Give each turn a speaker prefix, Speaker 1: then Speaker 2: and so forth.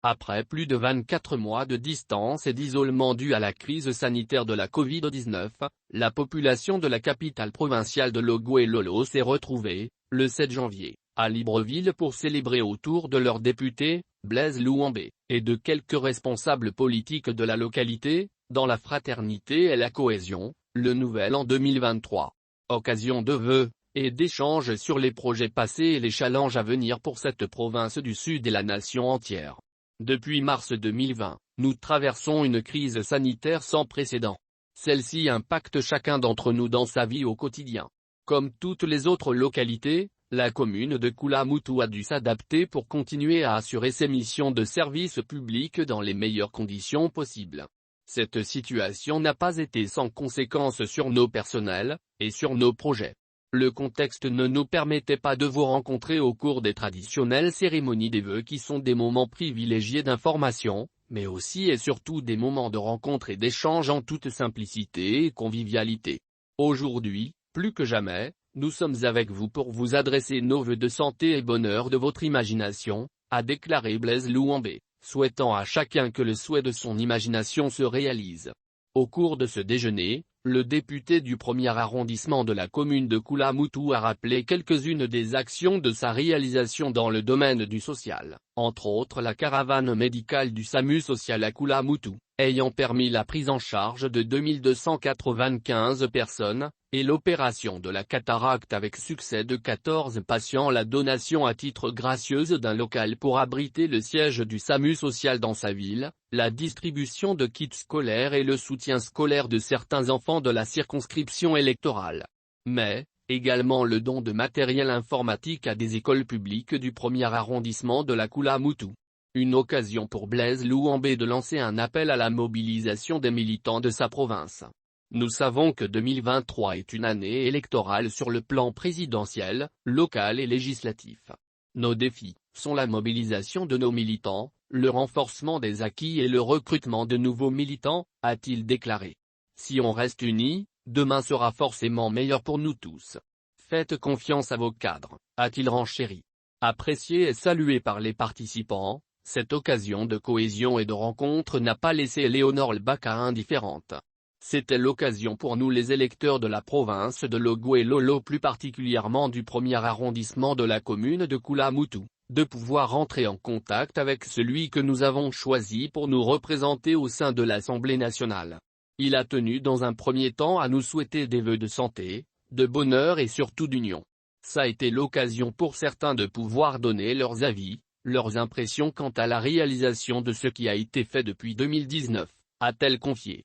Speaker 1: Après plus de 24 mois de distance et d'isolement dû à la crise sanitaire de la Covid-19, la population de la capitale provinciale de Logo-et-Lolo s'est retrouvée, le 7 janvier, à Libreville pour célébrer autour de leur député, Blaise Louambé, et de quelques responsables politiques de la localité, dans la fraternité et la cohésion, le nouvel an 2023. Occasion de vœux et d'échanges sur les projets passés et les challenges à venir pour cette province du Sud et la nation entière. Depuis mars 2020, nous traversons une crise sanitaire sans précédent. Celle-ci impacte chacun d'entre nous dans sa vie au quotidien. Comme toutes les autres localités, la commune de Koulamoutou a dû s'adapter pour continuer à assurer ses missions de service public dans les meilleures conditions possibles. Cette situation n'a pas été sans conséquences sur nos personnels, et sur nos projets. Le contexte ne nous permettait pas de vous rencontrer au cours des traditionnelles cérémonies des vœux qui sont des moments privilégiés d'information, mais aussi et surtout des moments de rencontre et d'échange en toute simplicité et convivialité. Aujourd'hui, plus que jamais, nous sommes avec vous pour vous adresser nos vœux de santé et bonheur de votre imagination, a déclaré Blaise Louambé, souhaitant à chacun que le souhait de son imagination se réalise. Au cours de ce déjeuner, le député du premier arrondissement de la commune de Koulamoutou a rappelé quelques-unes des actions de sa réalisation dans le domaine du social, entre autres la caravane médicale du SAMU social à Koulamoutou, ayant permis la prise en charge de 2295 personnes, et l'opération de la cataracte avec succès de 14 patients, la donation à titre gracieuse d'un local pour abriter le siège du SAMU social dans sa ville, la distribution de kits scolaires et le soutien scolaire de certains enfants de la circonscription électorale. Mais, également le don de matériel informatique à des écoles publiques du premier arrondissement de la Koulamoutou. Une occasion pour Blaise Louambé de lancer un appel à la mobilisation des militants de sa province. Nous savons que 2023 est une année électorale sur le plan présidentiel, local et législatif. Nos défis sont la mobilisation de nos militants, le renforcement des acquis et le recrutement de nouveaux militants, a-t-il déclaré. Si on reste unis, demain sera forcément meilleur pour nous tous. Faites confiance à vos cadres, a-t-il renchéri. Apprécié et salué par les participants, cette occasion de cohésion et de rencontre n'a pas laissé Léonore Lbaka indifférente. C'était l'occasion pour nous les électeurs de la province de Logo-et-Lolo, plus particulièrement du premier arrondissement de la commune de Koulamoutou, de pouvoir entrer en contact avec celui que nous avons choisi pour nous représenter au sein de l'Assemblée nationale. Il a tenu dans un premier temps à nous souhaiter des vœux de santé, de bonheur et surtout d'union. Ça a été l'occasion pour certains de pouvoir donner leurs avis, leurs impressions quant à la réalisation de ce qui a été fait depuis 2019, a-t-elle confié.